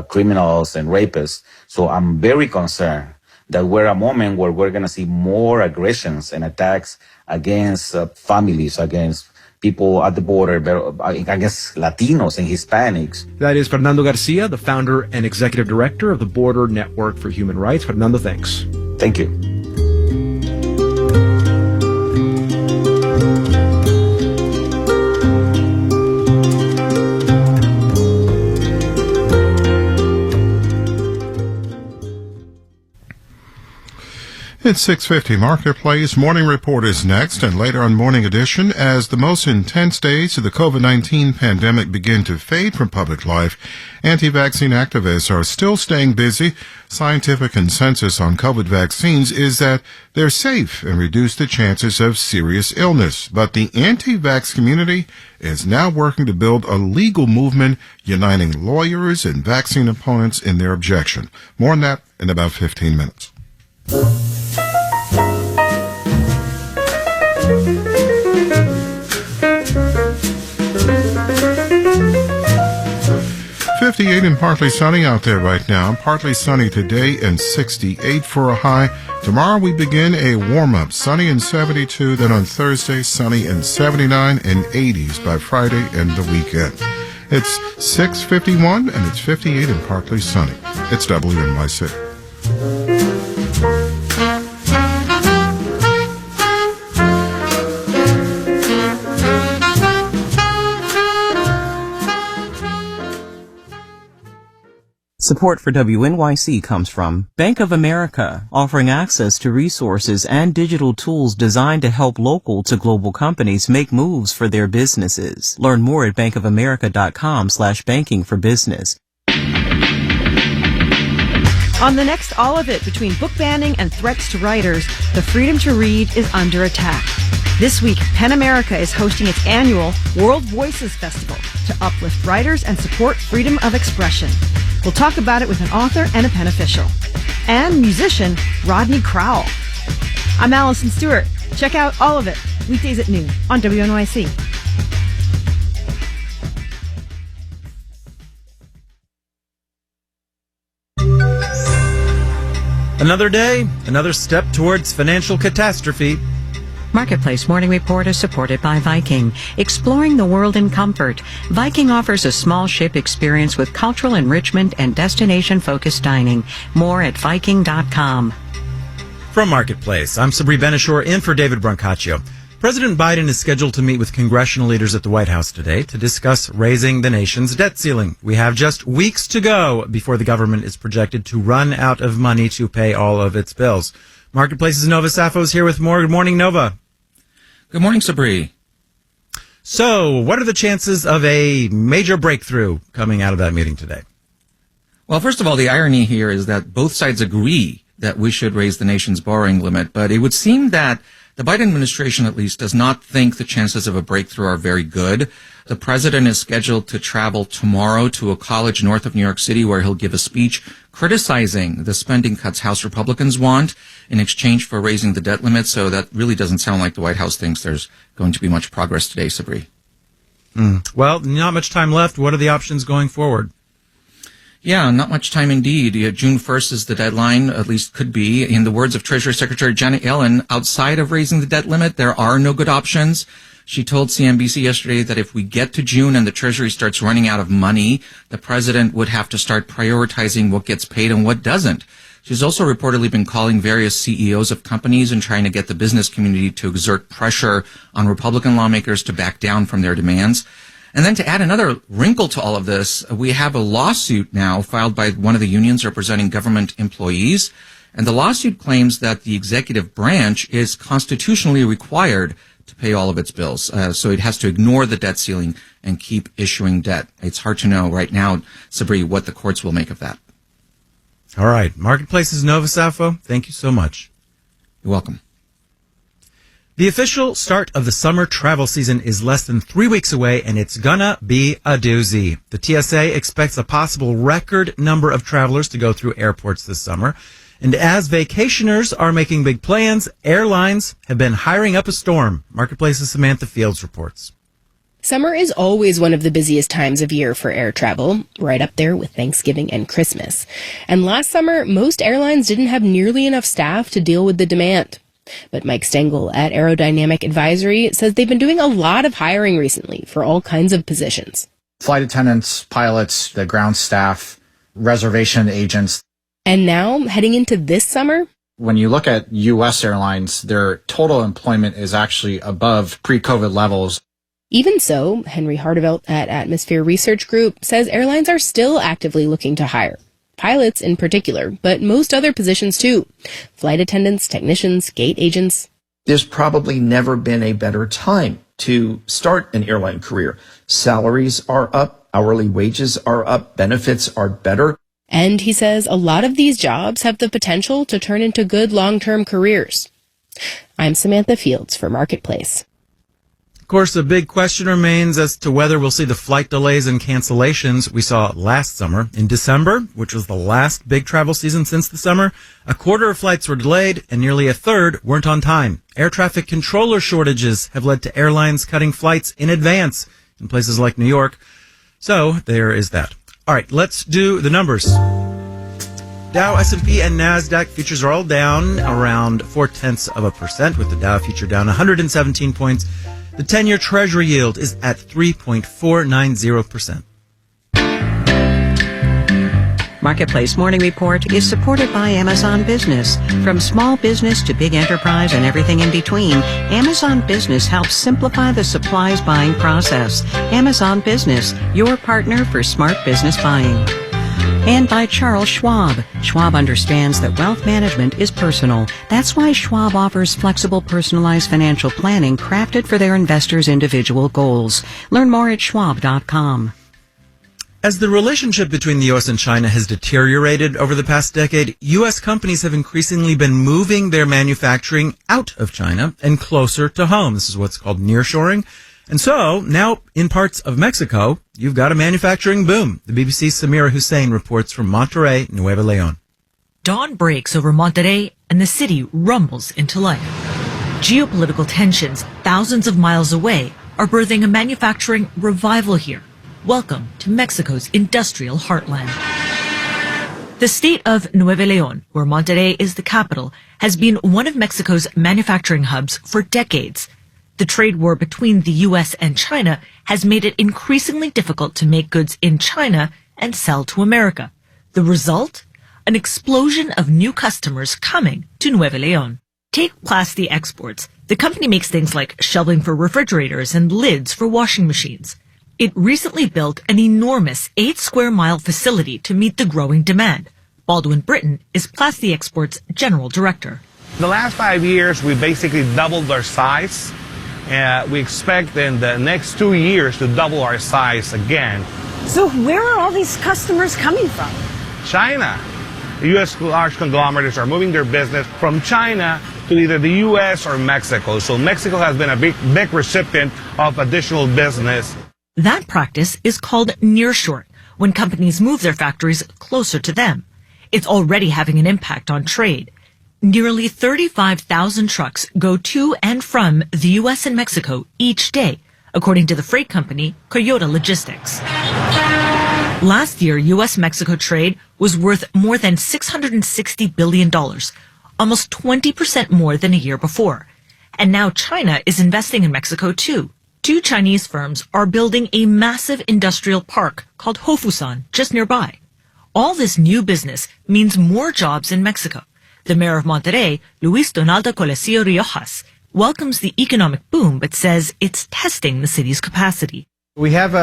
criminals and rapists. So I'm very concerned that we're at a moment where we're going to see more aggressions and attacks against families, against people at the border, against Latinos and Hispanics. That is Fernando Garcia, the founder and executive director of the Border Network for Human Rights. Fernando, thanks. Thank you. It's 6:50 Marketplace. Morning Report is next, and later on Morning Edition, as the most intense days of the COVID-19 pandemic begin to fade from public life, anti-vaccine activists are still staying busy. Scientific consensus on COVID vaccines is that they're safe and reduce the chances of serious illness. But the anti-vax community is now working to build a legal movement uniting lawyers and vaccine opponents in their objection. More on that in about 15 minutes. 58 and partly sunny out there right now. Partly sunny today and 68 for a high. Tomorrow we begin a warm-up, sunny and 72. Then on Thursday, sunny and 79 and 80s by Friday and the weekend. It's 6:51 and it's 58 and partly sunny. It's WNYC. Support for WNYC comes from Bank of America, offering access to resources and digital tools designed to help local to global companies make moves for their businesses. Learn more at bankofamerica.com/banking for business. On the next All of It, between book banning and threats to writers, the freedom to read is under attack. This week, PEN America is hosting its annual World Voices Festival to uplift writers and support freedom of expression. We'll talk about it with an author and a PEN official. And musician Rodney Crowell. I'm Allison Stewart. Check out All of It, weekdays at noon on WNYC. Another day, another step towards financial catastrophe. Marketplace Morning Report is supported by Viking. Exploring the world in comfort, Viking offers a small ship experience with cultural enrichment and destination-focused dining. More at Viking.com. From Marketplace, I'm Sabri Benishore in for David Brancaccio. President Biden is scheduled to meet with congressional leaders at the White House today to discuss raising the nation's debt ceiling. We have just weeks to go before the government is projected to run out of money to pay all of its bills. Marketplace's Nova Safo is here with more. Good morning, Nova. Good morning, Sabri. So, what are the chances of a major breakthrough coming out of that meeting today? Well, first of all, the irony here is that both sides agree that we should raise the nation's borrowing limit, but it would seem that the Biden administration, at least, does not think the chances of a breakthrough are very good. The president is scheduled to travel tomorrow to a college north of New York City where he'll give a speech criticizing the spending cuts House Republicans want in exchange for raising the debt limit. So that really doesn't sound like the White House thinks there's going to be much progress today, Sabri. Well, not much time left. What are the options going forward? Yeah, not much time indeed. June 1st is the deadline, at least could be. In the words of Treasury Secretary Janet Yellen, outside of raising the debt limit, there are no good options. She told CNBC yesterday that if we get to June and the Treasury starts running out of money, the president would have to start prioritizing what gets paid and what doesn't. She's also reportedly been calling various CEOs of companies and trying to get the business community to exert pressure on Republican lawmakers to back down from their demands. And then to add another wrinkle to all of this, we have a lawsuit now filed by one of the unions representing government employees. And the lawsuit claims that the executive branch is constitutionally required to pay all of its bills. So it has to ignore the debt ceiling and keep issuing debt. It's hard to know right now, Sabri, what the courts will make of that. All right. Marketplace's Nova Safo, thank you so much. You're welcome. The official start of the summer travel season is less than 3 weeks away, and it's gonna be a doozy. The TSA expects a possible record number of travelers to go through airports this summer. And as vacationers are making big plans, airlines have been hiring up a storm. Marketplace's Samantha Fields reports. Summer is always one of the busiest times of year for air travel, right up there with Thanksgiving and Christmas. And last summer, most airlines didn't have nearly enough staff to deal with the demand. But Mike Stengel at Aerodynamic Advisory says they've been doing a lot of hiring recently for all kinds of positions. Flight attendants, pilots, the ground staff, reservation agents. And now, heading into this summer, when you look at U.S. airlines, their total employment is actually above pre-COVID levels. Even so, Henry Hardevelt at Atmosphere Research Group says airlines are still actively looking to hire. Pilots in particular, but most other positions too. Flight attendants, technicians, gate agents. There's probably never been a better time to start an airline career. Salaries are up, hourly wages are up, benefits are better. And he says a lot of these jobs have the potential to turn into good long-term careers. I'm Samantha Fields for Marketplace. Of course, a big question remains as to whether we'll see the flight delays and cancellations we saw last summer. In December, which was the last big travel season since the summer, a quarter of flights were delayed and nearly a third weren't on time. Air traffic controller shortages have led to airlines cutting flights in advance in places like New York. So there is that. All right, let's do the numbers. Dow, S&P, and NASDAQ futures are all down around 0.4%, with the Dow future down 117 points. The 10-year Treasury yield is at 3.490%. Marketplace Morning Report is supported by Amazon Business. From small business to big enterprise and everything in between, Amazon Business helps simplify the supplies buying process. Amazon Business, your partner for smart business buying. And by Charles Schwab. Schwab understands that wealth management is personal. That's why Schwab offers flexible, personalized financial planning crafted for their investors' individual goals. Learn more at schwab.com. As the relationship between the U.S. and China has deteriorated over the past decade, U.S. companies have increasingly been moving their manufacturing out of China and closer to home. This is what's called nearshoring. And so, now, in parts of Mexico, you've got a manufacturing boom. The BBC's Samira Hussein reports from Monterrey, Nuevo León. Dawn breaks over Monterrey, and the city rumbles into life. Geopolitical tensions thousands of miles away are birthing a manufacturing revival here. Welcome to Mexico's industrial heartland. The state of Nuevo León, where Monterrey is the capital, has been one of Mexico's manufacturing hubs for decades. The trade war between the U.S. and China has made it increasingly difficult to make goods in China and sell to America. The result? An explosion of new customers coming to Nuevo León. Take Plasti Exports. The company makes things like shelving for refrigerators and lids for washing machines. It recently built an enormous 8-square-mile facility to meet the growing demand. Baldwin Britton is Plasti Exports' general director. The last 5 years, we basically doubled our size. We expect in the next 2 years to double our size again. So where are all these customers coming from? China. The U.S. large conglomerates are moving their business from China to either the U.S. or Mexico. So Mexico has been a big recipient of additional business. That practice is called nearshoring, when companies move their factories closer to them. It's already having an impact on trade. Nearly 35,000 trucks go to and from the U.S. and Mexico each day, according to the freight company Coyote Logistics. Last year, U.S.-Mexico trade was worth more than $660 billion, almost 20% more than a year before. And now China is investing in Mexico too. 2 Chinese firms are building a massive industrial park called Hofusan just nearby. All this new business means more jobs in Mexico. The mayor of Monterrey, Luis Donaldo Colosio Riojas, welcomes the economic boom but says it's testing the city's capacity. We have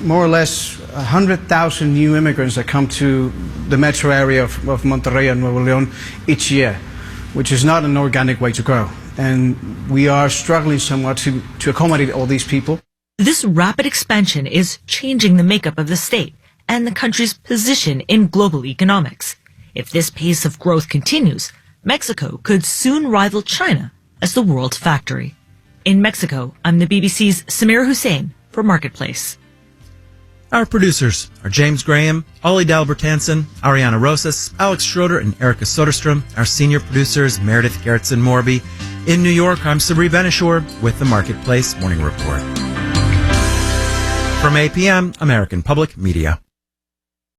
more or less 100,000 new immigrants that come to the metro area of Monterrey and Nuevo León each year, which is not an organic way to grow. And we are struggling somewhat to accommodate all these people. This rapid expansion is changing the makeup of the state and the country's position in global economics. If this pace of growth continues, Mexico could soon rival China as the world's factory. In Mexico, I'm the BBC's Samira Hussein for Marketplace. Our producers are James Graham, Ollie Dalbertanson, Ariana Rosas, Alex Schroeder, and Erica Soderstrom. Our senior producers, Meredith Gerritsen-Morby. In New York, I'm Sabri Benishore with the Marketplace Morning Report. From APM, American Public Media.